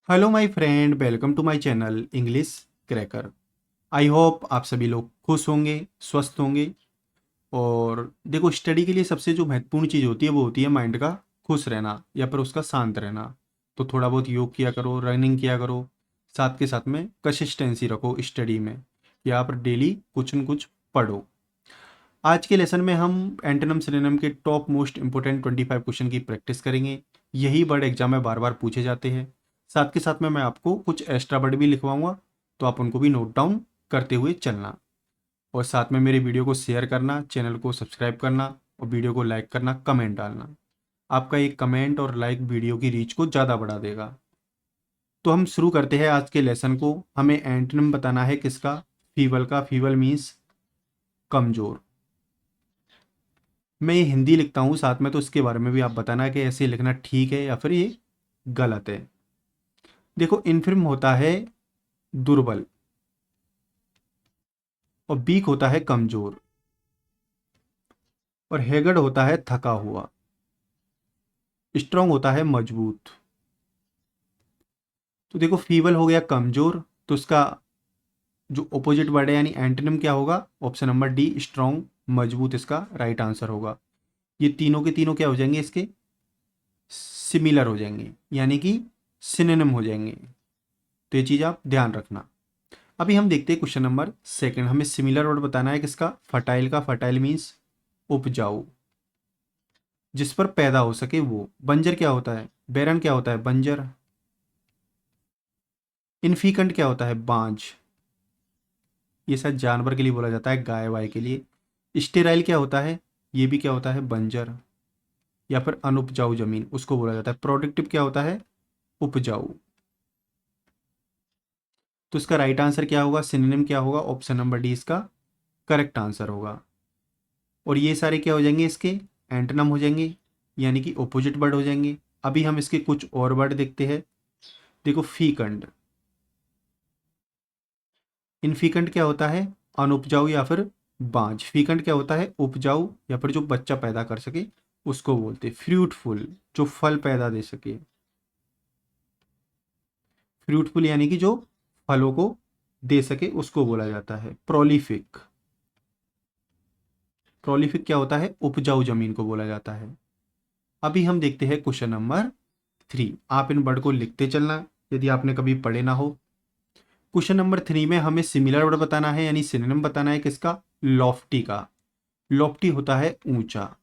Hello my friend, welcome to my channel English cracker. I hope आप सभी लोग खुश होंगे, स्वस्थ होंगे। और देखो, स्टडी के लिए सबसे जो महत्वपूर्ण चीज़ होती है वो होती है माइंड का खुश रहना या फिर उसका शांत रहना। तो थोड़ा बहुत योग किया करो, रनिंग किया करो, साथ के साथ में कंसिस्टेंसी रखो स्टडी में, या आप डेली कुछ न कुछ पढ़ो। आज के लेसन में हम एंटोनिम सिनोनिम के टॉप मोस्ट इंपोर्टेंट 25 क्वेश्चन की प्रैक्टिस करेंगे। यही वर्ड एग्जाम में बार बार पूछे जाते हैं। साथ के साथ में मैं आपको कुछ एक्स्ट्रा वर्ड भी लिखवाऊंगा, तो आप उनको भी नोट डाउन करते हुए चलना। और साथ में मेरे वीडियो को शेयर करना, चैनल को सब्सक्राइब करना और वीडियो को लाइक करना, कमेंट डालना। आपका एक कमेंट और लाइक वीडियो की रीच को ज़्यादा बढ़ा देगा। तो हम शुरू करते हैं आज के लेसन को। हमें एंटोनिम बताना है किसका? फीवल का। फीवल मीन्स कमज़ोर। मैं ये हिंदी लिखता हूँ साथ में, तो इसके बारे में भी आप बताना कि ऐसे लिखना ठीक है या फिर ये गलत है। देखो, इनफिर्म होता है दुर्बल, और वीक होता है कमजोर, और हैगर्ड होता है थका हुआ, स्ट्रांग होता है मजबूत। तो देखो, फीबल हो गया कमजोर, तो उसका जो ऑपोजिट वर्ड है यानी एंटोनिम क्या होगा? ऑप्शन नंबर डी, स्ट्रांग, मजबूत इसका राइट आंसर होगा। ये तीनों के तीनों क्या हो जाएंगे? इसके सिमिलर हो जाएंगे, यानी कि सिनोनिम हो जाएंगे। तो ये चीज़ आप ध्यान रखना। अभी हम देखते हैं क्वेश्चन नंबर सेकंड। हमें सिमिलर वर्ड बताना है किसका? फर्टाइल का। फर्टाइल मीन्स उपजाऊ, जिस पर पैदा हो सके वो। बंजर क्या होता है? बैरन क्या होता है? बंजर। इनफिकंट क्या होता है? बांझ। ये शायद जानवर के लिए बोला जाता है, गाय वाय के लिए। स्टेराइल क्या होता है? ये भी क्या होता है? बंजर या फिर अनुपजाऊ जमीन, उसको बोला जाता है। प्रोडक्टिव क्या होता है? उपजाऊ। तो इसका राइट आंसर क्या होगा? सिनोनिम क्या होगा? ऑप्शन नंबर डी इसका करेक्ट आंसर होगा। और ये सारे क्या हो जाएंगे? इसके एंटोनिम हो जाएंगे, यानी कि ऑपोजिट वर्ड हो जाएंगे। अभी हम इसके कुछ और वर्ड देखते हैं। देखो, फीकंड। इनफिकंट क्या होता है? अनुपजाऊ या फिर बांझ। फीकंड क्या होता है? उपजाऊ या फिर जो बच्चा पैदा कर सके उसको बोलते हैं। फ्रूटफुल, जो फल पैदा दे सके। फ्रूटफुल यानी कि जो फलों को दे सके उसको बोला जाता है। प्रोलिफिक। प्रोलिफिक क्या होता है? उपजाऊ जमीन को बोला जाता है। अभी हम देखते हैं क्वेश्चन नंबर 3। आप इन वर्ड को लिखते चलना यदि आपने कभी पढ़े ना हो। क्वेश्चन नंबर 3 में हमें सिमिलर वर्ड बताना है, यानी सिनोनिम बताना है किसका? लॉफ्टी का। लॉफ्टी होता है ऊंचा,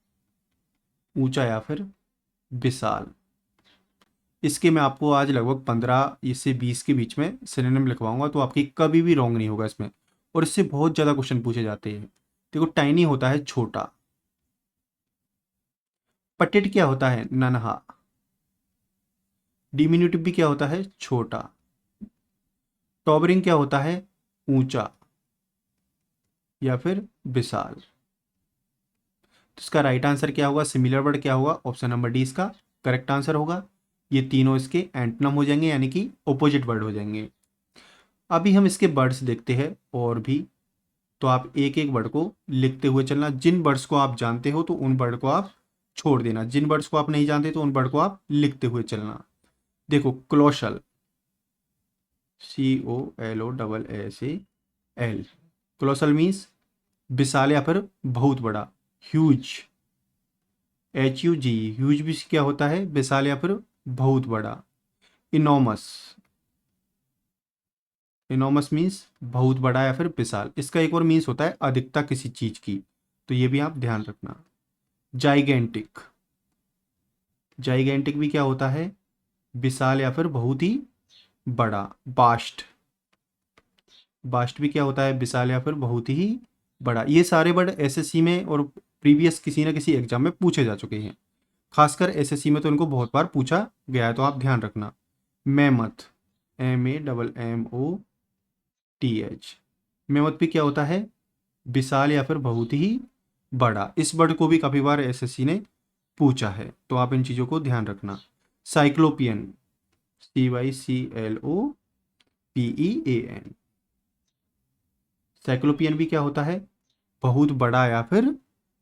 ऊंचा या फिर विशाल। इसके मैं आपको आज लगभग 15 से 20 के बीच में सिनोनिम लिखवाऊंगा, तो आपकी कभी भी रॉन्ग नहीं होगा इसमें। और इससे बहुत ज़्यादा क्वेश्चन पूछे जाते हैं। देखो, टाइनी होता है छोटा। पटेट क्या होता है? नन्हा। डिमिन्यूटिव भी क्या होता है? छोटा। टॉबरिंग क्या होता है? ऊंचा या फिर विशाल। तो इसका राइट आंसर क्या होगा? सिमिलर वर्ड क्या होगा? ऑप्शन नंबर डी इसका करेक्ट आंसर होगा। ये तीनों इसके एंटोनिम हो जाएंगे, यानी कि ऑपोजिट वर्ड हो जाएंगे। अभी हम इसके वर्ड्स देखते हैं और भी। तो आप एक एक वर्ड को लिखते हुए चलना। जिन वर्ड्स को आप जानते हो तो उन वर्ड को आप छोड़ देना, जिन वर्ड्स को आप नहीं जानते तो उन वर्ड को आप लिखते हुए चलना। देखो, क्लोशल। COLOSSAL। क्लोसल मीन्स विशाल या फिर बहुत बड़ा। ह्यूज। HUG। ह्यूज भी क्या होता है? विशाल या फिर बहुत बड़ा। इनॉमस। इनॉमस मीन्स बहुत बड़ा या फिर विशाल। इसका एक और मीन्स होता है अधिकता किसी चीज की, तो ये भी आप ध्यान रखना। जाइगेंटिक। जाइगेंटिक भी क्या होता है? विशाल या फिर बहुत ही बड़ा। बास्ट। बास्ट भी क्या होता है? विशाल या फिर बहुत ही बड़ा। ये सारे वर्ड एसएससी में और प्रीवियस किसी ना किसी एग्जाम में पूछे जा चुके हैं। खासकर एसएससी में तो इनको बहुत बार पूछा गया है, तो आप ध्यान रखना। मेमथ। MEMMOTH। मेमथ भी क्या होता है? विशाल या फिर बहुत ही बड़ा। इस वर्ड को भी काफी बार एसएससी ने पूछा है, तो आप इन चीजों को ध्यान रखना। साइक्लोपियन। CYCLOPEAN। साइक्लोपियन भी क्या होता है? बहुत बड़ा या फिर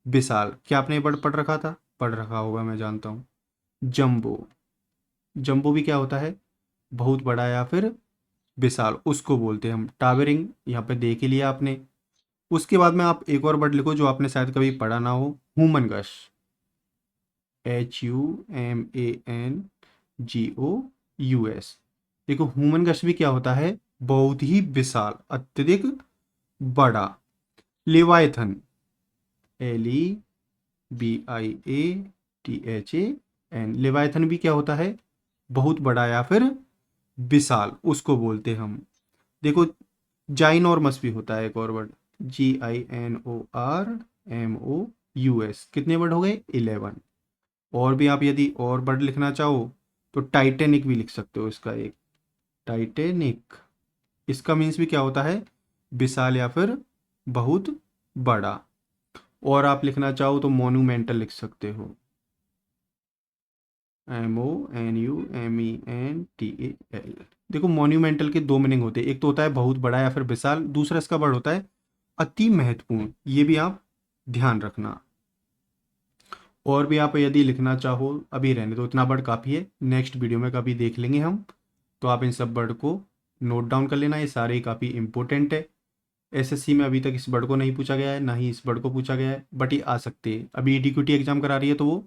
विशाल। क्या आपने ये वर्ड पढ़ रखा था? पढ़ रखा होगा, मैं जानता हूँ। जंबो। जंबो भी क्या होता है? बहुत बड़ा या फिर विशाल, उसको बोलते हैं हम टावरिंग। यहाँ पे देख ही लिया आपने। उसके बाद में आप एक और वर्ड लिखो जो आपने शायद कभी पढ़ा ना हो, ह्यूमनगस। HUMANGOUS। देखो ह्यूमनगस भी क्या होता है, बहुत ही विशाल, अत्यधिक बड़ा। लेवायथन, LEVIATHAN, लेवायथन भी क्या होता है, बहुत बड़ा या फिर विशाल, उसको बोलते हैं हम। देखो जाइनोरमस भी होता है एक और वर्ड, GINORMOUS। कितने वर्ड हो गए, 11। और भी आप यदि और वर्ड लिखना चाहो तो टाइटेनिक भी लिख सकते हो, इसका एक, टाइटेनिक। इसका मीन्स भी क्या होता है, विशाल या फिर बहुत बड़ा। और आप लिखना चाहो तो मोन्यूमेंटल लिख सकते हो, MONUMENTAL। देखो मोन्यूमेंटल के दो मीनिंग होते हैं, एक तो होता है बहुत बड़ा या फिर विशाल, दूसरा इसका वर्ड होता है अति महत्वपूर्ण। ये भी आप ध्यान रखना। और भी आप यदि लिखना चाहो, अभी रहने दो, इतना वर्ड काफ़ी है, नेक्स्ट वीडियो में कभी देख लेंगे हम। तो आप इन सब वर्ड को नोट डाउन कर लेना, ये सारे काफ़ी इंपॉर्टेंट है। एसएससी में अभी तक इस वर्ड को नहीं पूछा गया है, ना ही इस वर्ड को पूछा गया है, बट ये आ सकती है। अभी ईडीक्यूटी एग्जाम करा रही है तो वो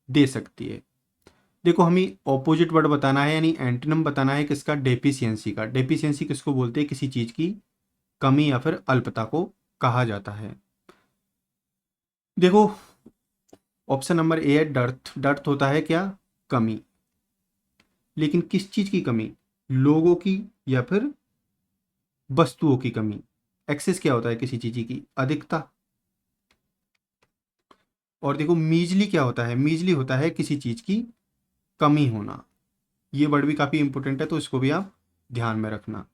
दे सकती है। देखो हमें ऑपोजिट वर्ड बताना है, यानी एंटोनिम बताना है किसका, डेफिशिएंसी का। डेफिशिएंसी किसको बोलते हैं, किसी चीज़ की कमी या फिर अल्पता को कहा जाता है। देखो ऑप्शन नंबर ए है डर्थ। डर्थ होता है क्या, कमी। लेकिन किस चीज़ की कमी, लोगों की या फिर वस्तुओं की कमी। एक्सेस क्या होता है, किसी चीज़ की अधिकता। और देखो मीजली क्या होता है, मीजली होता है किसी चीज़ की कमी होना। ये वर्ड भी काफ़ी इंपॉर्टेंट है, तो इसको भी आप ध्यान में रखना।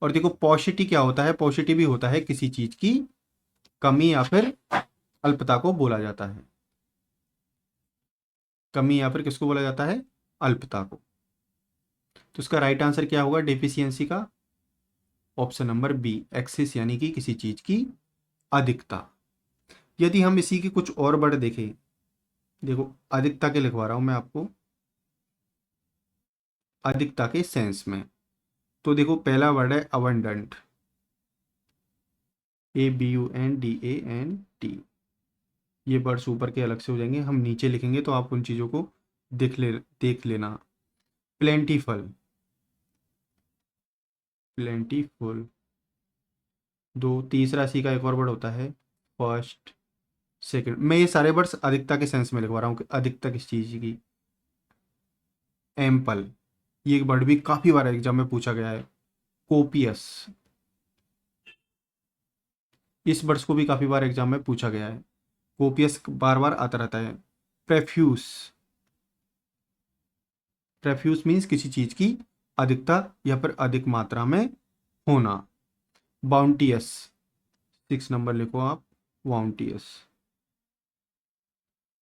और देखो पॉसिटी क्या होता है, पॉसिटी भी होता है किसी चीज़ की कमी या फिर अल्पता को बोला जाता है। कमी या फिर किसको बोला जाता है, अल्पता को। तो इसका राइट आंसर क्या होगा डेफिशिएंसी का, ऑप्शन नंबर बी, एक्सेस, यानी कि किसी चीज़ की अधिकता। यदि हम इसी के कुछ और वर्ड देखें, देखो अधिकता के लिखवा रहा हूं मैं आपको, अधिकता के सेंस में। तो देखो पहला वर्ड है अबंडेंट, ABUNDANT। ये वर्ड्स ऊपर के अलग से हो जाएंगे, हम नीचे लिखेंगे तो आप उन चीज़ों को देख लेना। Plentiful, plentiful. दो, तीसरा सी का एक और वर्ड होता है फर्स्ट, सेकंड। मैं ये सारे वर्ड्स अधिकता के सेंस में लिखवा रहा हूँ कि अधिकता किस चीज़ की। एम्पल, ये एक वर्ड भी काफ़ी बार एग्जाम में पूछा गया है। कोपियस, इस वर्ड्स को भी काफ़ी बार एग्जाम में पूछा गया है। कोपियस बार बार आता रहता है। प्रेफ्यूज, प्रेफ्यूज मीन्स किसी चीज़ की अधिकता या फिर अधिक मात्रा में होना। बाउंटियस, 6 नंबर लिखो आप, बाउंटियस,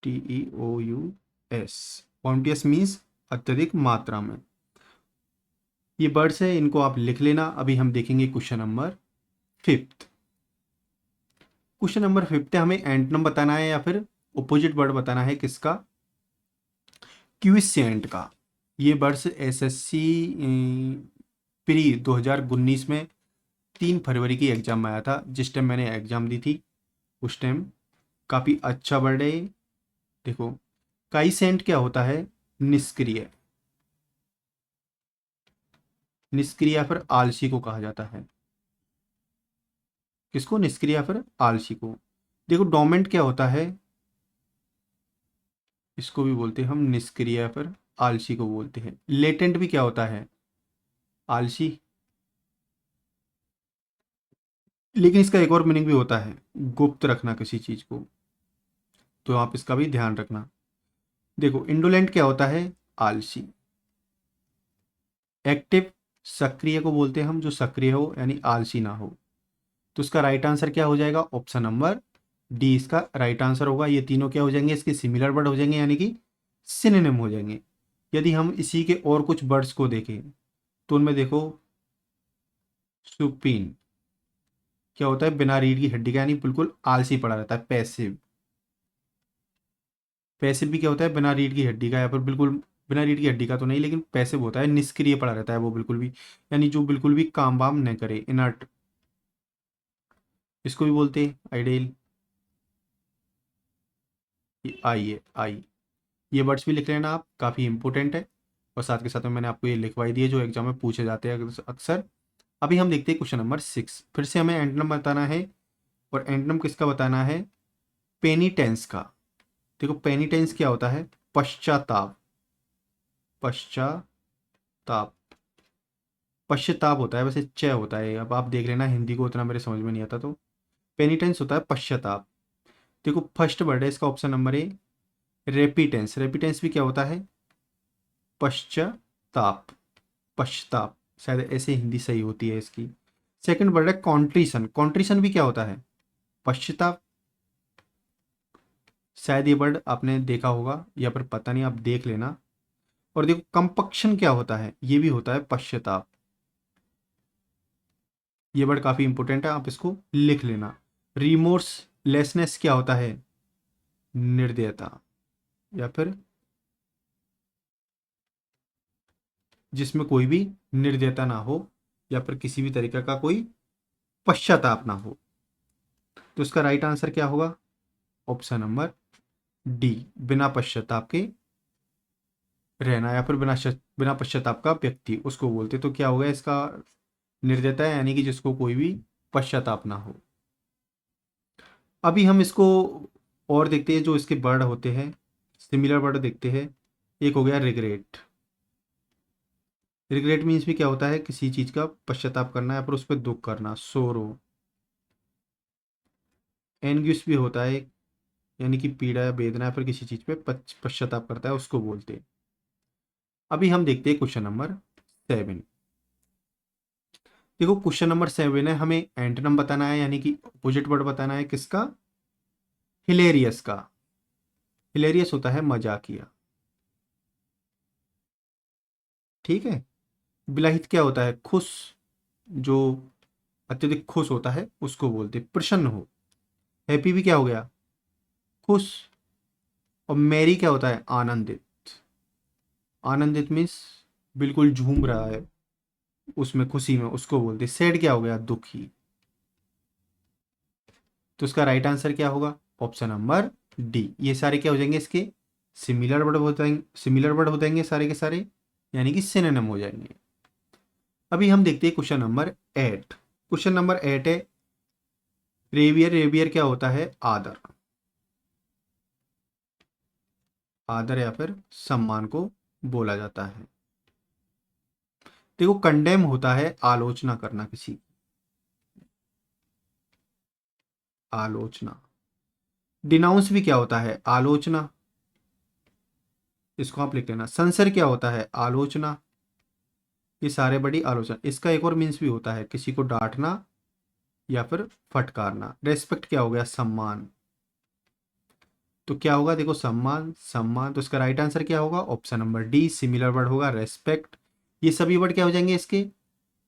TEOUS। बाउंटियस मीन्स अत्यधिक मात्रा में। ये वर्ड्स है, इनको आप लिख लेना। अभी हम देखेंगे क्वेश्चन नंबर 5। क्वेश्चन नंबर 5 है, हमें एंटोनिम बताना है या फिर अपोजिट वर्ड बताना है किसका, क्विसेंट का। ये वर्ड्स एसएससी प्री 2019 में 3 फरवरी की एग्जाम में आया था, जिस टाइम मैंने एग्जाम दी थी उस टाइम। काफ़ी अच्छा वर्ड है। देखो काइसेंट क्या होता है, निष्क्रिय, निष्क्रिय या फिर आलसी को कहा जाता है। किसको, निष्क्रिय या फिर आलसी को। देखो डोमेंट क्या होता है, इसको भी बोलते हैं हम निष्क्रिय या फिर आलसी को बोलते हैं। लेटेंट भी क्या होता है, आलसी। लेकिन इसका एक और मीनिंग भी होता है, गुप्त रखना किसी चीज को, तो आप इसका भी ध्यान रखना। देखो इंडोलेंट क्या होता है, आलसी। एक्टिव, सक्रिय को बोलते हैं हम, जो सक्रिय हो यानी आलसी ना हो। तो इसका राइट आंसर क्या हो जाएगा, ऑप्शन नंबर डी इसका राइट आंसर होगा। ये तीनों क्या हो जाएंगे, इसके सिमिलर वर्ड हो जाएंगे, यानी कि सिनोनिम हो जाएंगे। यदि हम इसी के और कुछ वर्ड्स को देखें तो उनमें देखो सुपीन क्या होता है, बिना रीढ़ की हड्डी का, यानी बिल्कुल आलसी पड़ा रहता है, पैसिव। पैसिव भी क्या होता है, बिना रीढ़ की हड्डी का या फिर बिल्कुल बिना रीढ़ की हड्डी का तो नहीं, लेकिन पैसिव होता है, निष्क्रिय पड़ा रहता है वो बिल्कुल भी, यानी जो बिल्कुल भी काम वाम नहीं करे, इनर्ट, इसको भी बोलते हैं आइडियल। आई है आई, ये वर्ड्स भी लिख लेना आप, काफ़ी इंपॉर्टेंट है। और साथ के साथ में मैंने आपको ये लिखवाई दिए जो एग्जाम में पूछे जाते हैं अक्सर। अभी हम देखते हैं क्वेश्चन नंबर 6। फिर से हमें एंटोनिम बताना है, और एंटोनिम किसका बताना है? पेनिटेंस का। देखो पेनिटेंस क्या होता है? पश्चाताप, पश्चाताप, पश्चाताप होता है, वैसे च होता है, अब आप देख लेना, हिंदी को उतना मेरे समझ में नहीं आता। तो पेनिटेंस होता है पश्चाताप। देखो फर्स्ट वर्ड है इसका, ऑप्शन नंबर ए, रेपिटेंस। रेपिटेंस भी क्या होता है? पश्चाताप, पश्चाताप, शायद ऐसे हिंदी सही होती है इसकी। सेकंड वर्ड है कॉन्ट्रिशन। कॉन्ट्रिशन भी क्या होता है? पश्चाताप। शायद ये वर्ड आपने देखा होगा या फिर पता नहीं, आप देख लेना। और देखो कंपक्शन क्या होता है? ये भी होता है पश्चाताप। ये वर्ड काफी इंपॉर्टेंट है, आप इसको लिख लेना। रिमोर्सलेसनेस क्या होता है? निर्दयता, या फिर जिसमें कोई भी निर्दयता ना हो, या फिर किसी भी तरीके का कोई पश्चाताप ना हो। तो इसका राइट आंसर क्या होगा? ऑप्शन नंबर डी, बिना पश्चाताप के रहना, या फिर बिना पश्चाताप का व्यक्ति उसको बोलते। तो क्या होगा इसका? निर्दयता है, यानी कि जिसको कोई भी पश्चाताप ना हो। अभी हम इसको और देखते हैं जो इसके वर्ड होते हैं, सिमिलर वर्ड देखते हैं। एक हो गया रिग्रेट। रिग्रेट मीन्स भी क्या होता है? किसी चीज का पश्चाताप करना है, पर उस पर दुख करना, सोरो। एनग्यूस भी होता है, यानी कि पीड़ा या वेदना, या फिर किसी चीज पे पश्चाताप करता है, उसको बोलते हैं। अभी हम देखते हैं क्वेश्चन नंबर 7। देखो क्वेश्चन नंबर 7 है, हमें एंटोनिम बताना है, यानी कि अपोजिट वर्ड बताना है किसका? हिलेरियस का। हिलेरियस होता है मजाकिया, ठीक है। विलाहित क्या होता है? खुश, जो अत्यधिक खुश होता है उसको बोलते। प्रसन्न हो, हैप्पी भी क्या हो गया? खुश। और मैरी क्या होता है? आनंदित। आनंदित मीन्स बिल्कुल झूम रहा है उसमें, खुशी में, उसको बोलते। सैड क्या हो गया? दुखी। तो इसका राइट आंसर क्या होगा? Option number D. ये सारे क्या हो जाएंगे इसके? सिमिलर वर्ड हो जाएंगे, सिमिलर वर्ड हो जाएंगे सारे के सारे, यानी कि सिनोनिम हो जाएंगे। अभी हम देखते हैं क्वेश्चन नंबर 8। क्वेश्चन नंबर 8 है रेवियर। रेवियर क्या होता है? आदर। आदर या फिर सम्मान को बोला जाता है। देखो कंडेम होता है आलोचना करना किसी की, आलोचना। डिनाउंस भी क्या होता है? आलोचना, इसको आप लिख लेना। संसर क्या होता है? आलोचना। ये सारे बड़ी आलोचना। इसका एक और मीन्स भी होता है, किसी को डांटना या फिर फटकारना। रेस्पेक्ट क्या हो गया? सम्मान। तो क्या होगा? देखो सम्मान, सम्मान, तो इसका राइट आंसर क्या होगा? Option number D, similar word होगा रेस्पेक्ट। ये सभी वर्ड क्या हो जाएंगे इसके?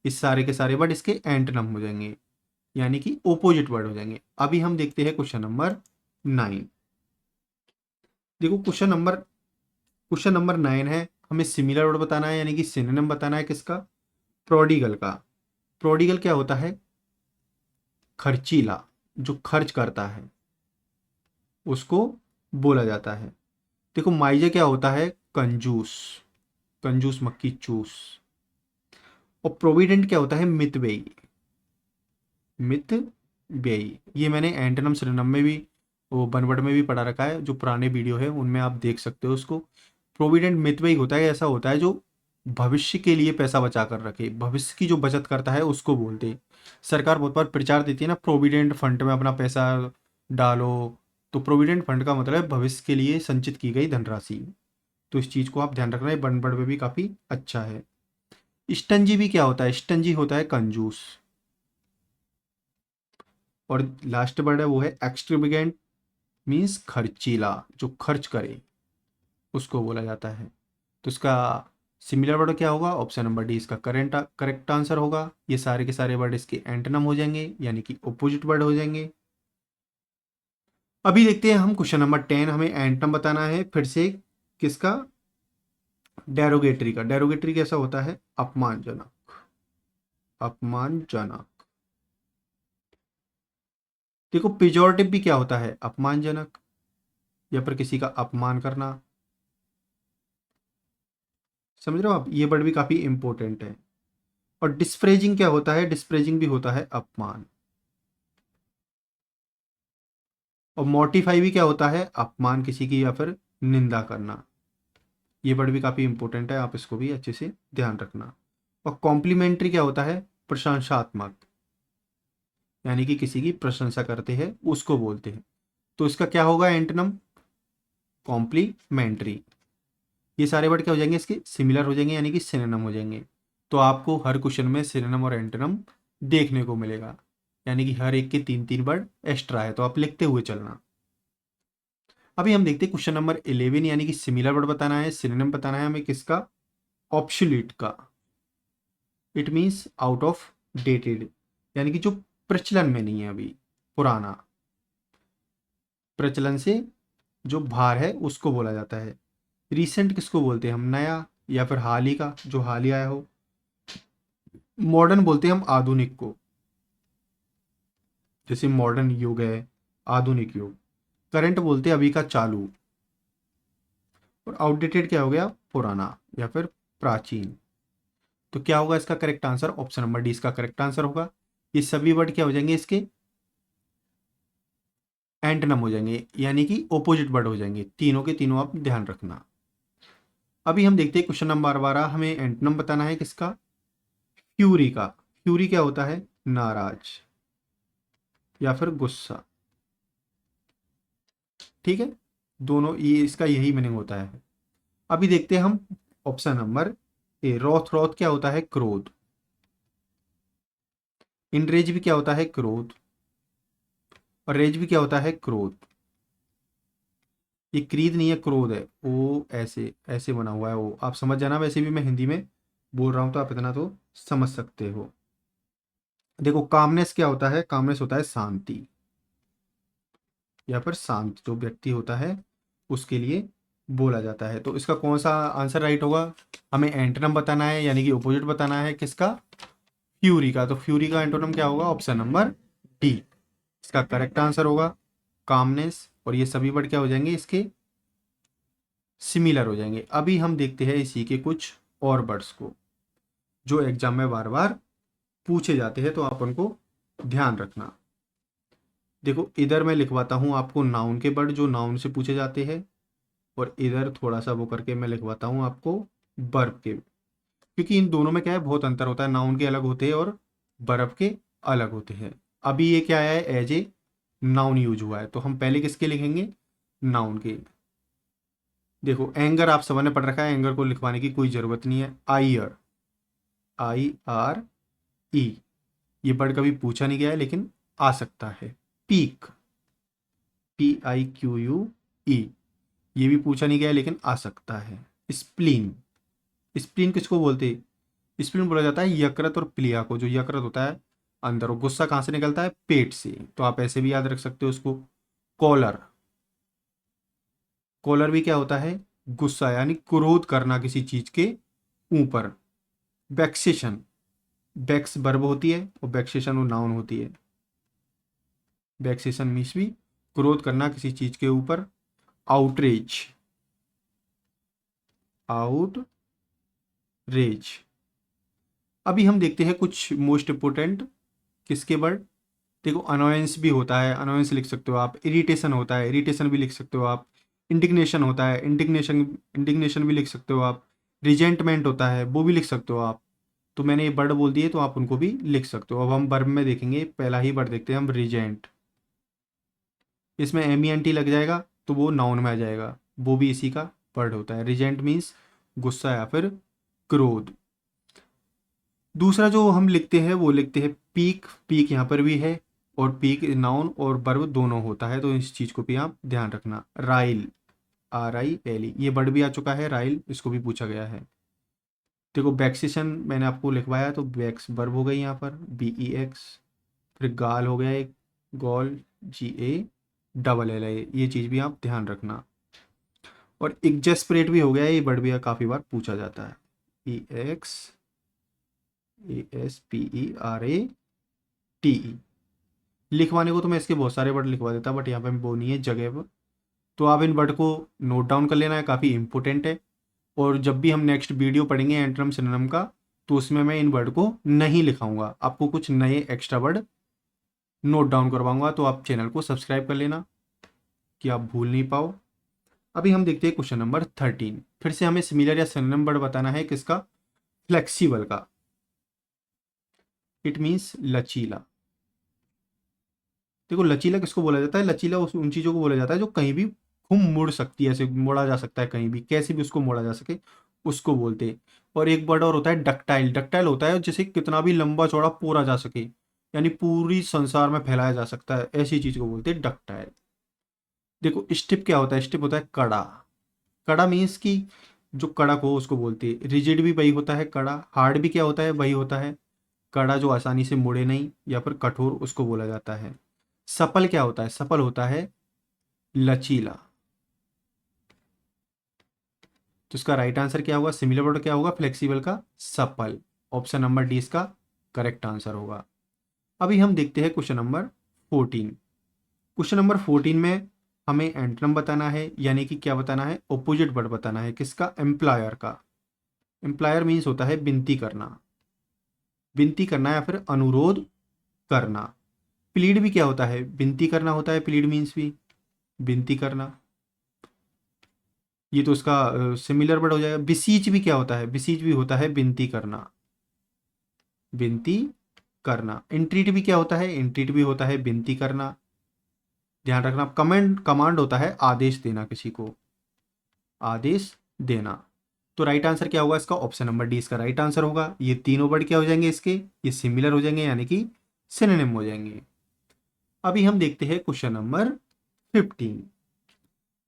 इस सारे के सारे वर्ड इसके एंटोनिम हो जाएंगे, यानी कि ओपोजिट वर्ड हो जाएंगे। अभी हम देखते हैं क्वेश्चन नंबर 9। देखो क्वेश्चन नंबर 9 है, हमें सिमिलर वर्ड बताना है, यानी कि सिनोनिम बताना है किसका? प्रोडिगल का। प्रोडिगल क्या होता है? खर्चीला, जो खर्च करता है उसको बोला जाता है। देखो माइजे क्या होता है? कंजूस, कंजूस मक्खी चूस। और प्रोविडेंट क्या होता है? मितव्ययी, मितव्ययी। ये मैंने एंटोनिम सिनोनिम में भी, वो बनवर्ड में भी पढ़ा रखा है, जो पुराने वीडियो है उनमें आप देख सकते हो उसको। प्रोविडेंट मितव्ययी होता है, ऐसा होता है जो भविष्य के लिए पैसा बचा कर रखे, भविष्य की जो बचत करता है उसको बोलते हैं। सरकार बहुत बार प्रचार देती है ना, प्रोविडेंट फंड में अपना पैसा डालो। तो प्रोविडेंट फंड का मतलब है भविष्य के लिए संचित की गई धनराशि। तो इस चीज को आप ध्यान रखना है, बनवर्ड में भी काफी अच्छा है। स्टंजी भी क्या होता है? स्टंजी होता है कंजूस। और लास्ट वर्ड है वो है एक्सट्रीविगेंट, मीन्स खर्चीला, जो खर्च करे उसको बोला जाता है। तो इसका सिमिलर वर्ड क्या होगा? ऑप्शन नंबर डी इसका करेक्ट आंसर होगा। ये सारे के सारे वर्ड इसके एंटोनिम हो जाएंगे, यानी कि ऑपोजिट वर्ड हो जाएंगे। अभी देखते हैं हम क्वेश्चन नंबर 10। हमें एंटोनिम बताना है फिर से किसका? डेरोगेटरी कैसा होता है? अपमानजनक। अपमानजनक। देखो पेजोरेटिव भी क्या होता है? अपमानजनक, या फिर किसी का अपमान करना। समझ रहे हो आप? ये वर्ड भी काफी इंपॉर्टेंट है। और डिस्प्रेजिंग क्या होता है? डिस्प्रेजिंग भी होता है अपमान। और मोटिफाई भी क्या होता है? अपमान किसी की या फिर निंदा करना। ये वर्ड भी काफी इंपॉर्टेंट है, आप इसको भी अच्छे से ध्यान रखना। और कॉम्प्लीमेंट्री क्या होता है? प्रशंसात्मक, यानी कि किसी की प्रशंसा करते हैं उसको बोलते हैं। तो इसका क्या होगा एंटोनिम? कॉम्प्लीमेंट्री। ये सारे वर्ड क्या हो जाएंगे इसके? सिमिलर हो जाएंगे, यानी कि सिनोनिम हो जाएंगे। तो आपको हर क्वेश्चन में सिनोनिम और एंटोनिम देखने को मिलेगा, यानी कि हर एक के तीन तीन वर्ड एक्स्ट्रा है, तो आप लिखते हुए चलना। अभी हम देखते हैं क्वेश्चन नंबर 11, यानी कि सिमिलर वर्ड बताना है, सिनोनिम बताना है हमें किसका? ऑब्सोल्यूट का। It means out of dated, यानी कि जो प्रचलन में नहीं है अभी, पुराना। प्रचलन से जो बाहर है उसको बोला जाता है। रिसेंट किसको बोलते हैं हम? नया, या फिर हाल ही का, जो हाल ही आया हो। मॉडर्न बोलते हैं हम आधुनिक को, जैसे मॉडर्न युग है, आधुनिक युग। करंट बोलते हैं अभी का, चालू। और आउटडेटेड क्या हो गया? पुराना या फिर प्राचीन। तो क्या होगा इसका correct answer? Option number D इसका करेक्ट आंसर होगा। ये सभी वर्ड क्या हो जाएंगे इसके? एंटोनिम हो जाएंगे, यानी कि ऑपोजिट वर्ड हो जाएंगे, तीनों के तीनों आप ध्यान रखना। अभी हम देखते हैं क्वेश्चन नंबर 12, हमें एंटोनिम बताना है किसका? फ्यूरी का। फ्यूरी क्या होता है? नाराज या फिर गुस्सा। ठीक है, दोनों ये इसका यही मीनिंग होता है। अभी देखते हैं हम ऑप्शन नंबर ए, रॉथ। रॉथ क्या होता है? क्रोध। इनरेज भी क्या होता है? क्रोध। और रेज भी क्या होता है? क्रोध। ये क्रीद नहीं है, क्रोध है। ओ ऐसे ऐसे बना हुआ है वो, आप समझ जाना। वैसे भी मैं हिंदी में बोल रहा हूं तो आप इतना तो समझ सकते हो। देखो कामनेस क्या होता है? कामनेस होता है शांति, या फिर शांत जो व्यक्ति होता है उसके लिए बोला जाता है। तो इसका कौन सा आंसर राइट होगा? हमें एंटोनिम बताना है, यानी कि ऑपोजिट बताना है किसका? फ्यूरी का। तो फ्यूरी का एंटोनिम क्या होगा? ऑप्शन नंबर डी इसका करेक्ट आंसर होगा। कामनेस। और ये सभी वर्ड क्या हो जाएंगे इसके? सिमिलर हो जाएंगे। अभी हम देखते हैं इसी के कुछ और वर्ड्स को जो एग्जाम में बार बार पूछे जाते हैं, तो आप उनको ध्यान रखना। देखो इधर मैं लिखवाता हूँ आपको नाउन के वर्ड जो नाउन से पूछे जाते हैं, और इधर थोड़ा सा वो करके मैं लिखवाता हूँ आपको वर्ब के, क्योंकि इन दोनों में क्या है बहुत अंतर होता है। नाउन के अलग होते हैं और वर्ब के अलग होते हैं। अभी ये क्या आया है? एज ए नाउन यूज हुआ है, तो हम पहले किसके लिखेंगे? नाउन के। देखो एंगर आप सबने पढ़ रखा है, एंगर को लिखवाने की कोई ज़रूरत नहीं है। आईयर, IRE, ये वर्ड कभी पूछा नहीं गया है लेकिन आ सकता है। पीक, PIQUE, ये भी पूछा नहीं गया है लेकिन आ सकता है। स्प्लीन, स्प्लीन किसको बोलते हैं? स्प्लीन बोला जाता है यकृत और प्लिया को। जो यकृत होता है अंदर, और गुस्सा कहाँ से निकलता है? पेट से। तो आप ऐसे भी याद रख सकते हो उसको। कॉलर, कॉलर भी क्या होता है? गुस्सा, यानी क्रोध करना किसी चीज के ऊपर। वैक्सेशन, वैक्स वर्ब होती है और वैक्सेशन वो नाउन होती है। वैक्सेशन मीन्स भी क्रोध करना किसी चीज के ऊपर। Outrage, outrage. अभी हम देखते हैं कुछ मोस्ट इंपोर्टेंट किसके वर्ड। देखो अनोयंस भी होता है, अनोयंस लिख सकते हो आप। इरिटेशन होता है, इरिटेशन भी लिख सकते हो आप। इंडिग्नेशन होता है, इंडिग्नेशन, इंडिग्नेशन भी लिख सकते हो आप। रिजेंटमेंट होता है, वो भी लिख सकते हो आप। तो मैंने ये वर्ड बोल दिए तो आप उनको भी लिख सकते हो। अब हम वर्ब में देखेंगे, पहला ही वर्ड देखते हैं हम, रिजेंट। इसमें MENT लग जाएगा तो वो नाउन में आ जाएगा, वो भी इसी का वर्ड होता है। रिजेंट मीन्स गुस्सा या फिर क्रोध। दूसरा जो हम लिखते हैं वो लिखते हैं पीक। पीक यहाँ पर भी है, और पीक नाउन और वर्ब दोनों होता है, तो इस चीज़ को भी आप ध्यान रखना। राइल, RILE, ये वर्ड भी आ चुका है। राइल, इसको भी पूछा गया है। देखो वैक्सेशन मैंने आपको लिखवाया, तो वैक्स वर्ब हो गई यहाँ पर, BEX। फिर गाल हो गया एक, गॉल, GALLA, ये चीज़ भी आप ध्यान रखना। और एग्जेस्परेट भी हो गया, ये वर्ड भी काफ़ी बार पूछा जाता है। EXASPERATE। लिखवाने को तो मैं इसके बहुत सारे वर्ड लिखवा देता, बट यहाँ पे वो नहीं है जगह पर। तो आप इन वर्ड को नोट डाउन कर लेना है, काफ़ी इंपॉर्टेंट है। और जब भी हम नेक्स्ट वीडियो पढ़ेंगे एंटोनिम सिनोनिम का, तो उसमें मैं इन वर्ड को नहीं लिखाऊंगा, आपको कुछ नए एक्स्ट्रा वर्ड नोट डाउन करवाऊंगा। तो आप चैनल को सब्सक्राइब कर लेना कि आप भूल नहीं पाओ। अभी हम देखते हैं क्वेश्चन नंबर 13। फिर से हमें सिमिलर या सिनोनिम वर्ड बताना है, किसका? फ्लेक्सिबल का। इट मीन्स लचीला। देखो लचीला किसको बोला जाता है? लचीला उन चीज़ों को बोला जाता है जो कहीं भी घूम मुड़ सकती है, ऐसे मोड़ा जा सकता है, कहीं भी कैसे भी उसको मोड़ा जा सके, उसको बोलते हैं। और एक वर्ड और होता है डक्टाइल। डक्टाइल होता है जैसे कितना भी लंबा चौड़ा पोरा जा सके, यानी पूरी संसार में फैलाया जा सकता है, ऐसी चीज़ को बोलते हैं डक्टाइल। देखो स्टिप क्या होता है? स्टिप होता है कड़ा। कड़ा मीन्स कि जो कड़क हो उसको बोलते हैं। रिजिड भी वही होता है कड़ा। हार्ड भी क्या होता है? वही होता है कड़ा, जो आसानी से मुड़े नहीं, या फिर कठोर, उसको बोला जाता है। सपल क्या होता है? सपल होता है लचीला। तो इसका राइट आंसर क्या होगा? सिमिलर वर्ड क्या होगा फ्लेक्सिबल का? सपल। ऑप्शन नंबर डी इसका करेक्ट आंसर होगा। अभी हम देखते हैं क्वेश्चन नंबर 14। क्वेश्चन नंबर 14 में हमें एंटोनिम बताना है, यानी कि क्या बताना है? ऑपोजिट वर्ड बताना है, किसका? एम्प्लॉयर का। एम्प्लॉयर मीन्स होता है विनती करना। विनती करना या फिर अनुरोध करना। प्लीड भी क्या होता है? विनती करना होता है। प्लीड मीन्स भी विनती करना। ये तो उसका सिमिलर वर्ड हो जाएगा। बिसीच भी क्या होता है? बिसीच भी होता है विनती करना। विनती करना। इंट्रीट भी क्या होता है? इंट्रीट भी होता है विनती करना। ध्यान रखना, कमेंड कमांड होता है आदेश देना, किसी को आदेश देना। तो राइट आंसर क्या होगा इसका? ऑप्शन नंबर डी इसका राइट आंसर होगा। ये तीनों वर्ड क्या हो जाएंगे इसके? ये सिमिलर हो जाएंगे, यानी कि सिनोनिम हो जाएंगे। अभी हम देखते हैं क्वेश्चन नंबर 15।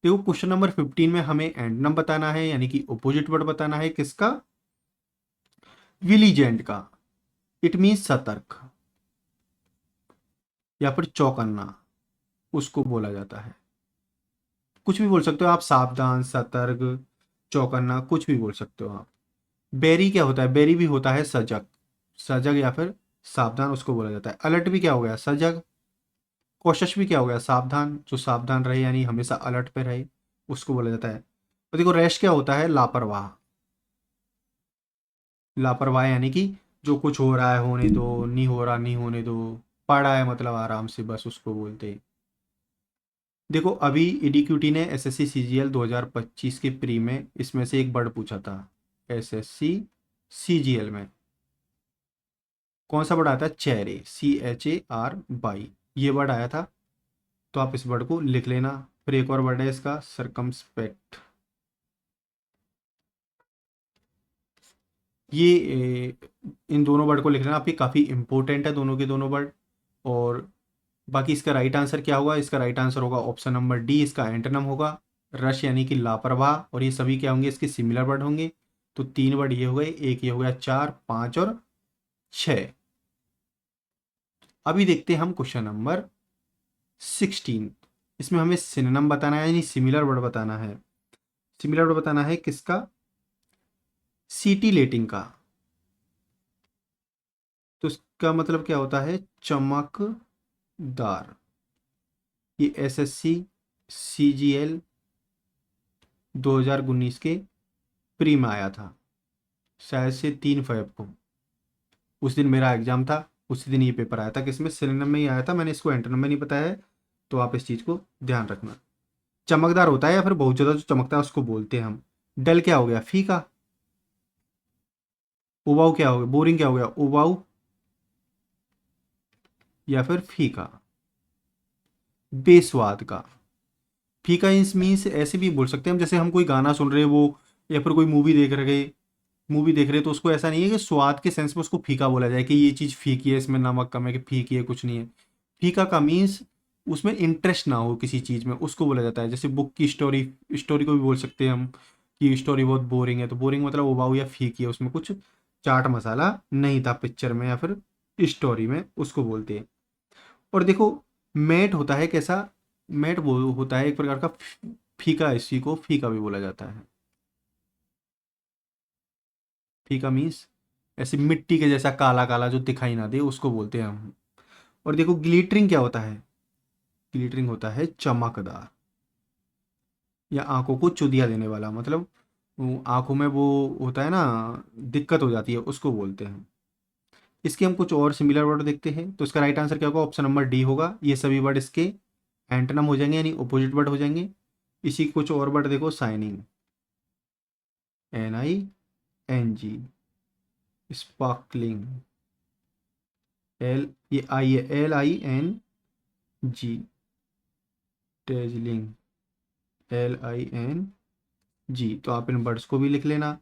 देखो क्वेश्चन नंबर 15 में हमें एंटोनिम बताना है, यानी कि ऑपोजिट वर्ड बताना है, किसका? विलिजेंट का। इट मीन्स सतर्क या फिर चौकन्ना, उसको बोला जाता है। कुछ भी बोल सकते हो आप, सावधान, सतर्क, चौकन्ना, कुछ भी बोल सकते हो आप। बेरी क्या होता है? बेरी भी होता है सजग। सजग या फिर सावधान, उसको बोला जाता है। अलर्ट भी क्या हो गया? सजग। कोशिश भी क्या हो गया? सावधान, जो सावधान रहे यानी हमेशा अलर्ट पे रहे, उसको बोला जाता है। तो देखो रेस्ट क्या होता है? लापरवाह। लापरवाह यानी कि जो कुछ हो रहा है होने दो, नहीं हो रहा नहीं होने दो, पड़ा है मतलब आराम से, बस उसको बोलते हैं। देखो अभी इडीक्यूटी ने एसएससी सीजीएल 2025 के प्री में इसमें से एक वर्ड पूछा था। एसएससी सीजीएल में कौन सा वर्ड आया था? चेहरे, CHAR बाई, ये वर्ड आया था। तो आप इस वर्ड को लिख लेना। फिर एक और वर्ड है इसका सरकमस्पेक्ट। ये इन दोनों वर्ड को लिख लेना, आपकी काफ़ी इंपॉर्टेंट है दोनों के दोनों वर्ड। और बाकी इसका राइट आंसर क्या होगा? इसका राइट आंसर होगा ऑप्शन नंबर डी, इसका एंटोनिम होगा रश, यानी कि लापरवाह। और ये सभी क्या होंगे? इसके सिमिलर वर्ड होंगे। तो तीन वर्ड ये हो गए, एक ये हो गया, 4, 5 और 6। अभी देखते हैं हम क्वेश्चन नंबर 16। इसमें हमें सिनोनिम बताना है, यानी सिमिलर वर्ड बताना है। सिमिलर वर्ड बताना है किसका? सीटीलेटिंग का। तो इसका मतलब क्या होता है? चमकदार। ये एसएससी सीजीएल 2019 के प्री में आया था, शायद से 3 फ़रवरी को। उस दिन मेरा एग्जाम था, उसी दिन ये पेपर आया था, किसमें? सिनोनिम में ही आया था। मैंने इसको एंटोनिम में नहीं बताया है, तो आप इस चीज़ को ध्यान रखना। चमकदार होता है या फिर बहुत ज़्यादा जो चमकता है उसको बोलते हैं हम। डल क्या हो गया? फीका। उबाऊ क्या हो गया? बोरिंग क्या हो गया? उबाऊ या फिर फीका। बेस्वाद का। फीका इंस मीन्स ऐसे भी बोल सकते हैं हम, जैसे हम कोई गाना सुन रहे हैं वो, या फिर कोई मूवी देख रहे तो उसको ऐसा नहीं है कि स्वाद के सेंस में उसको फीका बोला जाए कि ये चीज़ फीकी है, इसमें नमक कम है, कि फीकी है, कुछ नहीं है। फीका का मीन्स उसमें इंटरेस्ट ना हो किसी चीज़ में, उसको बोला जाता है। जैसे बुक की स्टोरी, स्टोरी को भी बोल सकते हैं हम कि स्टोरी बहुत बोरिंग है। तो बोरिंग मतलब उबाऊ या फीकी है, उसमें कुछ चाट मसाला नहीं था पिक्चर में या फिर स्टोरी में, उसको बोलते हैं। और देखो मैट होता है कैसा? मैट वो होता है एक प्रकार का फीका, इसी को फीका भी बोला जाता है। फीका मीन्स ऐसे मिट्टी के जैसा काला काला जो दिखाई ना दे, उसको बोलते हैं हम। और देखो ग्लिटरिंग क्या होता है, ग्लिटरिंग होता है चमकदार या आंखों को चुदिया देने वाला, मतलब वो आंखों में वो होता है ना, दिक्कत हो जाती है, उसको बोलते हैं। इसके हम कुछ और सिमिलर वर्ड देखते हैं, तो इसका राइट आंसर क्या होगा, ऑप्शन नंबर डी होगा। ये सभी वर्ड इसके एंटोनिम हो जाएंगे, यानी अपोजिट वर्ड हो जाएंगे। इसी के कुछ और वर्ड देखो, साइनिंग, NING, स्पार्कलिंग, ये आई है, LING, टेजलिंग, LING। तो आप इन वर्ड्स को भी लिख लेना,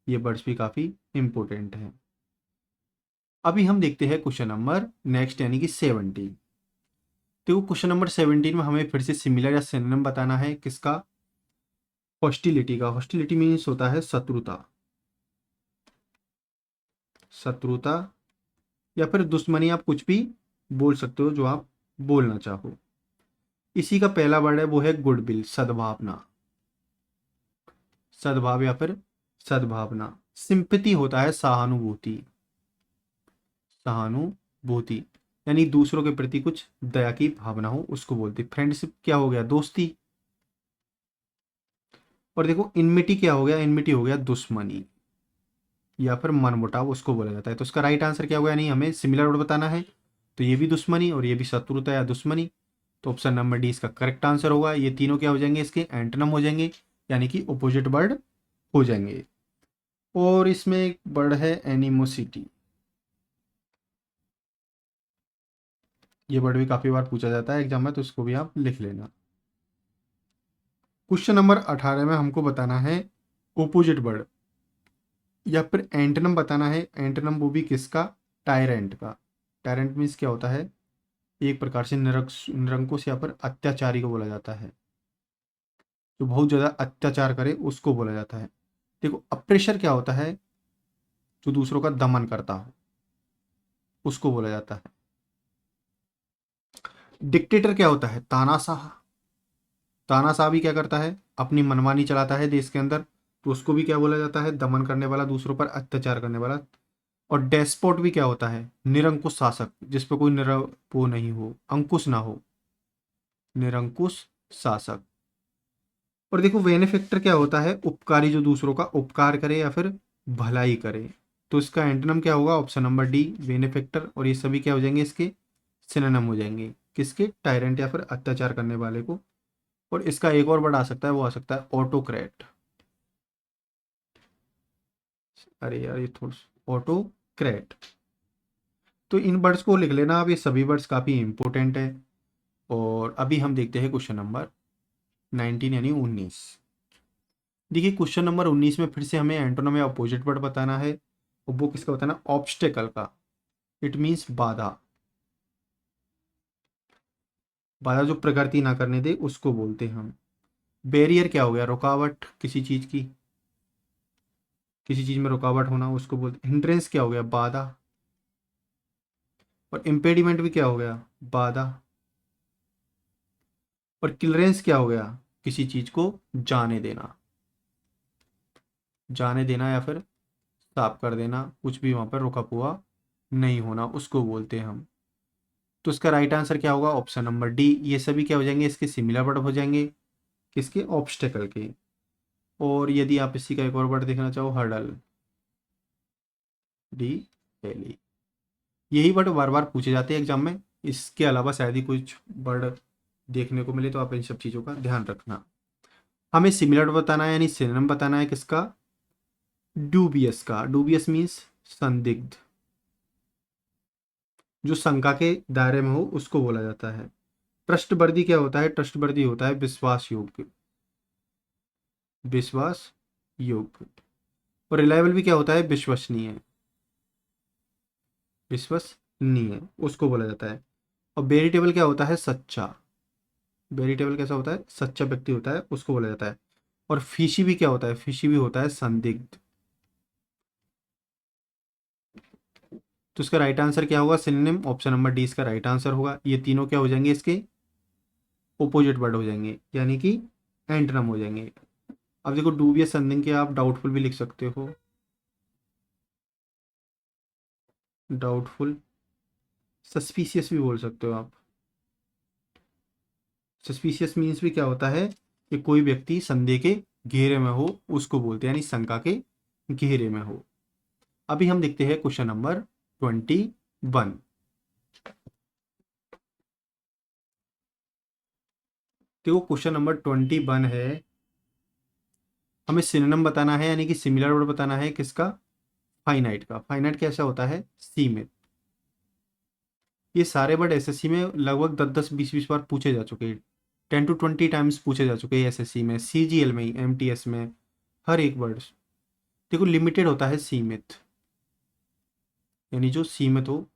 ये वर्ड्स भी काफ़ी इंपॉर्टेंट हैं। अभी हम देखते हैं क्वेश्चन नंबर नेक्स्ट, यानी कि 17। देखो क्वेश्चन नंबर 17 में हमें फिर से सिमिलर या सिनोनिम बताना है, किसका, हॉस्टिलिटी का। हॉस्टिलिटी मीन्स होता है शत्रुता, शत्रुता या फिर दुश्मनी, आप कुछ भी बोल सकते हो जो आप बोलना चाहो। इसी का पहला वर्ड है वो है गुडविल, सद्भावना, सद्भाव या फिर सद्भावना। सिंपैथी होता है सहानुभूति, सहानुभूति यानी दूसरों के प्रति कुछ दया की भावना हो, उसको बोलते। फ्रेंडशिप क्या हो गया, दोस्ती। और देखो इनमिटी क्या हो गया, इनमिटी हो गया दुश्मनी या फिर मनमुटाव, उसको बोला जाता है। तो इसका राइट आंसर क्या हो गया, नहीं हमें सिमिलर वर्ड बताना है, तो ये भी दुश्मनी और ये भी शत्रुता या दुश्मनी। तो ऑप्शन नंबर डी इसका करेक्ट आंसर होगा। ये तीनों क्या हो जाएंगे, इसके एंटोनिम हो जाएंगे, यानी कि अपोजिट वर्ड हो जाएंगे। और इसमें एक वर्ड है एनिमोसिटी, ये वर्ड भी काफ़ी बार पूछा जाता है एग्जाम में, तो इसको भी आप लिख लेना। क्वेश्चन नंबर 18 में हमको बताना है ओपोजिट वर्ड या फिर एंटोनिम बताना है। एंटोनिम वो भी किसका, टायरेंट का। टायरेंट मीन्स क्या होता है, एक प्रकार से निरंकुश या फिर अत्याचारी को बोला जाता है, जो बहुत ज़्यादा अत्याचार करे उसको बोला जाता है। देखो अप्रेशर क्या होता है, जो दूसरों का दमन करता हो, उसको बोला जाता है। डिक्टेटर क्या होता है, तानाशाह। तानाशाह भी क्या करता है, अपनी मनमानी चलाता है देश के अंदर, तो उसको भी क्या बोला जाता है, दमन करने वाला, दूसरों पर अत्याचार करने वाला। और डेस्पोट भी क्या होता है, निरंकुश शासक, जिस पर कोई वो नहीं हो, अंकुश ना हो, निरंकुश शासक। और देखो बेनिफैक्टर क्या होता है, उपकारी, जो दूसरों का उपकार करे या फिर भलाई करे। तो इसका एंटोनिम क्या होगा, ऑप्शन नंबर डी, बेनिफैक्टर। और ये सभी क्या हो जाएंगे, इसके सिनोनिम हो जाएंगे, किसके, टायरेंट या फिर अत्याचार करने वाले को। और इसका एक और वर्ड आ सकता है, वो आ सकता है ऑटोक्रेट। अरे यार ये थोड़ा, ऑटोक्रेट। तो इन वर्ड्स को लिख लेना आप, ये सभी वर्ड्स काफ़ी इंपॉर्टेंट है। और अभी हम देखते हैं क्वेश्चन नंबर 19 यानी 19। देखिए क्वेश्चन नंबर 19 में फिर से हमें एंटोनिम या अपोजिट वर्ड बताना है, और वो किसका बताना, ऑब्स्टेकल का। इट मीन्स बाधा, बाधा जो प्रगति ना करने दे, उसको बोलते हैं हम। बैरियर क्या हो गया, रुकावट किसी चीज की, किसी चीज में रुकावट होना, उसको बोलते। हिंड्रेंस क्या हो गया, बाधा। और इम्पेडिमेंट भी क्या हो गया, बाधा। और क्लियरेंस क्या हो गया, किसी चीज को जाने देना, जाने देना या फिर साफ कर देना, कुछ भी वहां पर रुका हुआ नहीं होना, उसको बोलते हैं हम। तो इसका राइट आंसर क्या होगा, ऑप्शन नंबर डी। ये सभी क्या हो जाएंगे, इसके सिमिलर वर्ड हो जाएंगे, किसके, ऑब्स्टेकल के। और यदि आप इसी का एक और वर्ड देखना चाहो, हर्डल, DLE। यही वर्ड बार बार पूछे जाते हैं एग्जाम में, इसके अलावा शायद ही कुछ वर्ड देखने को मिले, तो आप इन सब चीज़ों का ध्यान रखना। हमें सिमिलर बताना है, यानी सिनोनिम बताना है, किसका, डूबियस का। डूबियस मीन्स संदिग्ध, जो शंका के दायरे में हो, उसको बोला जाता है। ट्रस्टवर्दी क्या होता है, ट्रस्टवर्दी होता है विश्वास योग्य, विश्वास योग्य। और रिलायबल भी क्या होता है, विश्वसनीय, विश्वसनीय, उसको बोला जाता है। और वेरिटेबल क्या होता है, सच्चा। वेरिटेबल कैसा होता है, सच्चा व्यक्ति होता है, उसको बोला जाता है। और फिशी भी क्या होता है, फिशी भी होता है संदिग्ध। तो इसका राइट आंसर क्या होगा, सिनोनिम, ऑप्शन नंबर डी इसका राइट आंसर होगा। ये तीनों क्या हो जाएंगे, इसके ओपोजिट वर्ड हो जाएंगे, यानी कि एंटोनिम हो जाएंगे। अब देखो डूबियस समथिंग के आप डाउटफुल भी लिख सकते हो, डाउटफुल। सस्पिशियस भी बोल सकते हो आप। सस्पिशियस मीन्स भी क्या होता है कि कोई व्यक्ति संदेह के घेरे में हो, उसको बोलते हैं, यानी शंका के घेरे में हो। अभी हम देखते हैं क्वेश्चन नंबर 21। देखो क्वेश्चन नंबर 21 है, हमें सिनोनिम बताना है, यानी कि सिमिलर वर्ड बताना है किसका, फाइनाइट का। फाइनाइट कैसा होता है, सीमित। ये सारे वर्ड एसएससी में लगभग 10-10 20-20 बार पूछे जा चुके हैं, 10 to 20 टाइम्स पूछे जा चुके हैं एसएससी में, सीजीएल में, एमटीएस में, हर एक वर्ड। देखो लिमिटेड होता है सीमित, यानी जो सीमित हो।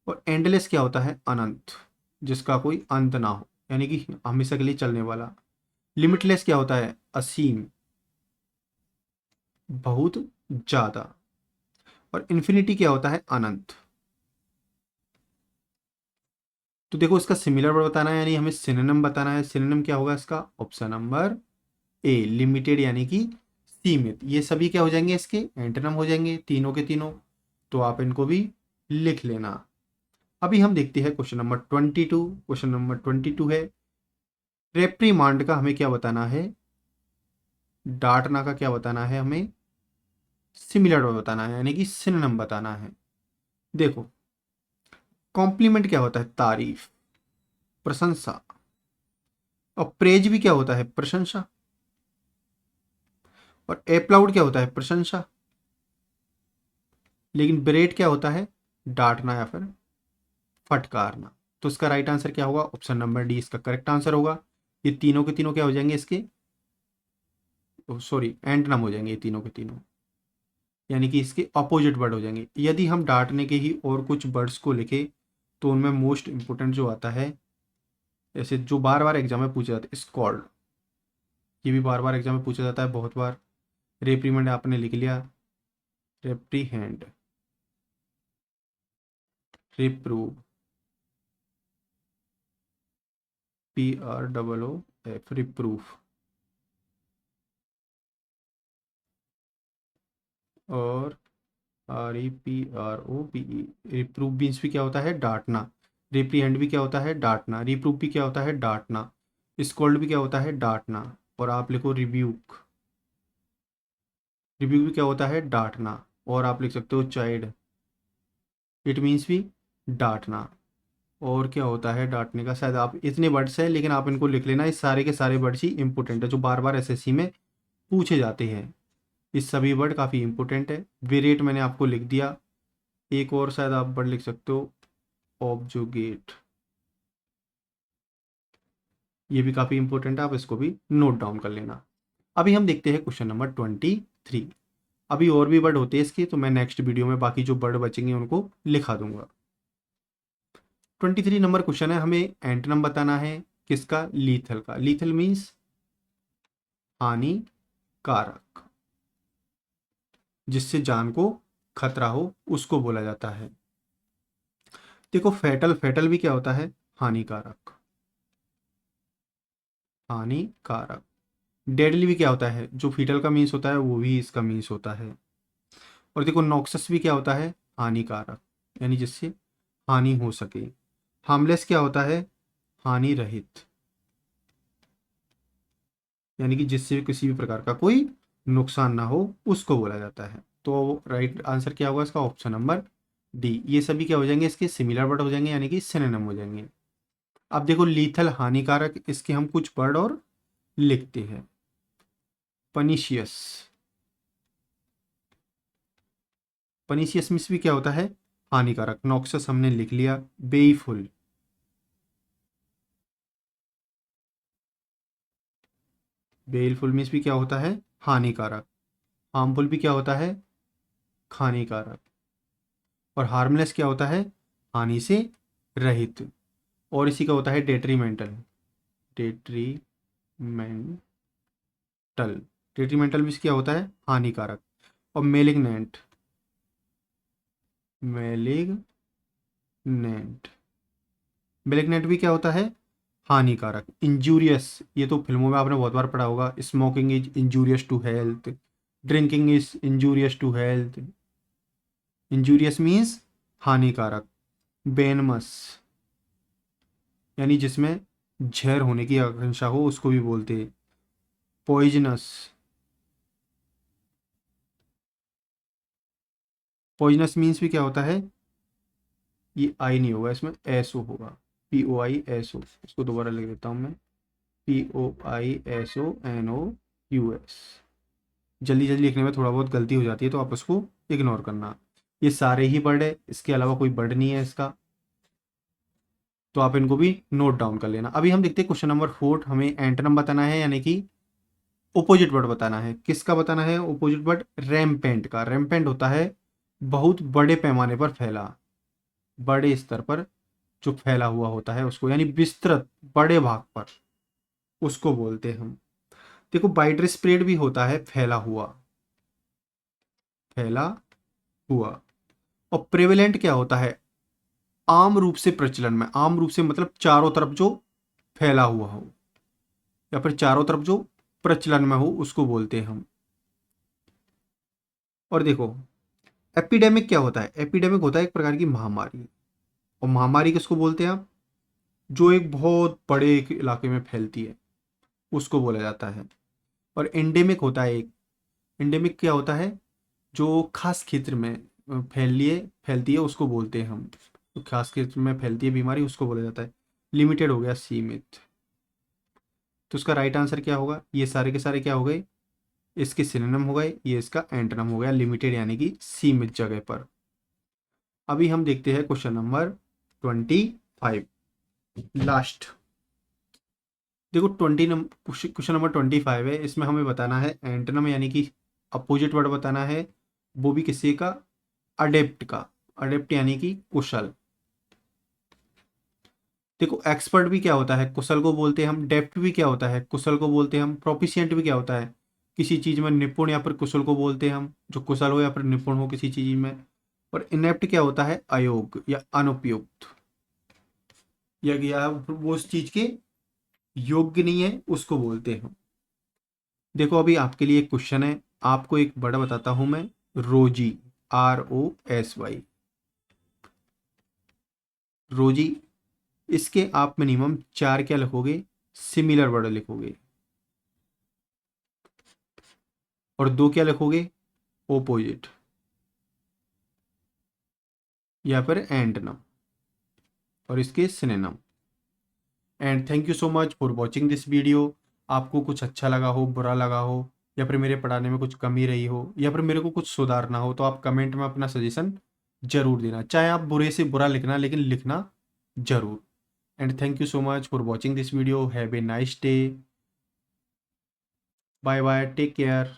और एंडलेस क्या होता है, अनंत, जिसका कोई अंत ना हो, यानी कि हमेशा के लिए चलने वाला। लिमिटलेस क्या होता है, असीम, बहुत ज्यादा। और इन्फिनिटी क्या होता है, अनंत। तो देखो इसका सिमिलर वर्ड बताना है, यानी हमें सिनोनिम बताना है। सिनोनिम क्या होगा इसका, ऑप्शन नंबर ए, लिमिटेड, यानी कि सीमित। ये सभी क्या हो जाएंगे, इसके एंटोनिम हो जाएंगे, तीनों के तीनों। तो आप इनको भी लिख लेना। अभी हम देखते हैं क्वेश्चन नंबर 22। क्वेश्चन नंबर 22 है, रेप्रीमांड का हमें क्या बताना है, डांटना का क्या बताना है, हमें सिमिलर वर्ड बताना है, यानी कि सिनोनिम बताना है। देखो कॉम्प्लीमेंट क्या होता है, तारीफ, प्रशंसा। और प्रेज भी क्या होता है, प्रशंसा। और एप्लाउड क्या होता है, प्रशंसा। लेकिन ब्रेड क्या होता है, डांटना या फिर फटकारना। तो इसका राइट आंसर क्या होगा, ऑप्शन नंबर डी इसका करेक्ट आंसर होगा। ये तीनों के तीनों क्या हो जाएंगे इसके, सॉरी एंटोनिम हो जाएंगे ये तीनों के तीनों, यानी कि इसके अपोजिट वर्ड हो जाएंगे। यदि हम डांटने के ही और कुछ वर्ड्स को लिखे तो उनमें मोस्ट इंपोर्टेंट जो आता है, जैसे जो बार बार एग्जाम में पूछा जाता है, स्कॉल्ड। ये भी बार बार एग्जाम में पूछा जाता है बहुत बार। रेप्रीमेंड आपने लिख लिया, रेप्रीहेंड, रिप्रूव, PROOF, रिप्रूफ। और REPROVE, रिप्रूव मीन्स भी क्या होता है, डांटना। रिप्रीहेंड भी क्या होता है, डांटना। रिप्रूव भी क्या होता है, डांटना। स्कोल्ड भी क्या होता है, डांटना। और आप लिखो रिब्यूक, रिब्यूक भी क्या होता है, डांटना। और आप लिख सकते हो चाइल्ड, इट मीन्स भी डांटना। और क्या होता है डांटने का, शायद आप, इतने वर्ड्स हैं लेकिन आप इनको लिख लेना, इस सारे के सारे वर्ड्स ही इंपॉर्टेंट है जो बार बार एसएससी में पूछे जाते हैं। इस सभी वर्ड काफ़ी इंपॉर्टेंट है। वेरिएट मैंने आपको लिख दिया। एक और शायद आप वर्ड लिख सकते हो, ऑब्जुगेट। ये भी काफ़ी इंपॉर्टेंट है, आप इसको भी नोट डाउन कर लेना। अभी हम देखते हैं क्वेश्चन नंबर 23। अभी और भी वर्ड होते हैं इसके, तो मैं नेक्स्ट वीडियो में बाकी जो वर्ड बचेंगे उनको लिखा दूंगा। 23 नंबर क्वेश्चन है, हमें एंटोनिम बताना है किसका, लीथल का। लीथल मीन्स हानिकारक, जिससे जान को खतरा हो उसको बोला जाता है। देखो फैटल, फैटल भी क्या होता है, हानिकारक, हानिकारक। डेडली भी क्या होता है, जो फीटल का मीन्स होता है वो भी इसका मीन्स होता है। और देखो नॉक्सस भी क्या होता है, हानिकारक, यानी जिससे हानि हो सके। हार्मलेस क्या होता है, हानि रहित, यानी कि जिससे किसी भी प्रकार का कोई नुकसान ना हो उसको बोला जाता है। तो राइट आंसर क्या होगा इसका, ऑप्शन नंबर डी। ये सभी क्या हो जाएंगे, इसके सिमिलर वर्ड हो जाएंगे, यानी कि सिनोनिम हो जाएंगे। अब देखो लीथल, हानिकारक, इसके हम कुछ वर्ड और लिखते हैं। पनिशियस, पनिशियस मीन्स भी क्या होता है, हानिकारक। नॉक्सस हमने लिख लिया। बेईफुल, बेलफुल मीन्स भी क्या होता है, हानिकारक। हार्मफुल भी क्या होता है, हानिकारक। और हार्मलेस क्या होता है, हानि से रहित। और इसी का होता है डेट्रीमेंटल, डेट्रीमेंटल। डेट्रीमेंटल मीन्स क्या होता है, हानिकारक। और मेलिग्नेंट, मेलिग्नेंट, मेलिग्नेंट भी क्या होता है, हानिकारक। इंजूरियस, ये तो फिल्मों में आपने बहुत बार पढ़ा होगा, smoking is injurious to health, drinking is injurious to health. Injurious means हानिकारक। वेनमस यानी जिसमें जहर होने की आशंका हो उसको भी बोलते हैं। पॉइजनस, पॉइजनस मीन्स भी क्या होता है, ये आई नहीं होगा इसमें, एस ओ होगा, POISO। इसको दोबारा लिख देता हूँ मैं, POISONOUS। जल्दी जल्दी लिखने में थोड़ा बहुत गलती हो जाती है तो आप उसको इग्नोर करना। ये सारे ही वर्ड है, इसके अलावा कोई वर्ड नहीं है इसका, तो आप इनको भी नोट डाउन कर लेना। अभी हम देखते हैं क्वेश्चन नंबर 4, हमें एंटोनिम बताना है यानी कि ओपोजिट वर्ड बताना है। किसका बताना है ओपोजिट वर्ड? रैम्पेंट का। रैम्पेंट होता है बहुत बड़े पैमाने पर फैला, बड़े स्तर पर जो फैला हुआ होता है उसको, यानी विस्तृत, बड़े भाग पर, उसको बोलते हैं हम। देखो वाइड स्प्रेड भी होता है फैला हुआ, फैला हुआ। और प्रेवेलेंट क्या होता है? आम रूप से प्रचलन में। आम रूप से मतलब चारों तरफ जो फैला हुआ हो या फिर चारों तरफ जो प्रचलन में हो उसको बोलते हैं हम। और देखो एपिडेमिक क्या होता है? एपिडेमिक होता है एक प्रकार की महामारी। और महामारी किसको बोलते हैं आप? जो एक बहुत बड़े एक इलाके में फैलती है उसको बोला जाता है। और एंडेमिक होता है एक। एंडेमिक क्या होता है? जो खास क्षेत्र में फैलती है उसको बोलते हैं हम। तो खास क्षेत्र में फैलती है बीमारी उसको बोला जाता है। लिमिटेड हो गया सीमित। तो उसका राइट आंसर क्या होगा? ये सारे के सारे क्या हो गए? इसके सिनोनिम हो गए, ये इसका एंटोनिम हो गया। लिमिटेड यानी कि सीमित जगह पर। अभी हम देखते हैं क्वेश्चन नंबर 25, लास्ट। देखो क्वेश्चन नंबर 25 है, इसमें हमें बताना है एंटोनिम यानी कि अपोजिट वर्ड बताना है, वो भी किसी का? अडेप्ट का। अडेप्ट यानी कि कुशल। देखो एक्सपर्ट भी क्या होता है? कुशल को बोलते हैं हम। डेप्ट भी क्या होता है? कुशल को बोलते हैं हम। प्रोफिशिएंट भी क्या होता है? किसी चीज में निपुण या फिर कुशल को बोलते हैं हम, जो कुशल हो या फिर निपुण हो किसी चीज में। और इनेप्ट क्या होता है? अयोग्य या अनुपयुक्त, या वो उस चीज के योग्य नहीं है उसको बोलते हैं। देखो अभी आपके लिए एक क्वेश्चन है, आपको एक वर्ड बताता हूं मैं, रोजी, ROSY। रोजी, इसके आप मिनिमम 4 क्या लिखोगे? सिमिलर वर्ड लिखोगे। और 2 क्या लिखोगे? ओपोजिट या फिर एंटोनिम और इसके synonym. And thank you so much for watching this video. आपको कुछ अच्छा लगा हो, बुरा लगा हो, या फिर मेरे पढ़ाने में कुछ कमी रही हो, या फिर मेरे को कुछ सुधारना हो, तो आप कमेंट में अपना सजेशन जरूर देना। चाहे आप बुरे से बुरा लिखना, लेकिन लिखना जरूर। And thank you so much for watching this video. Have a nice day. Bye bye, take care.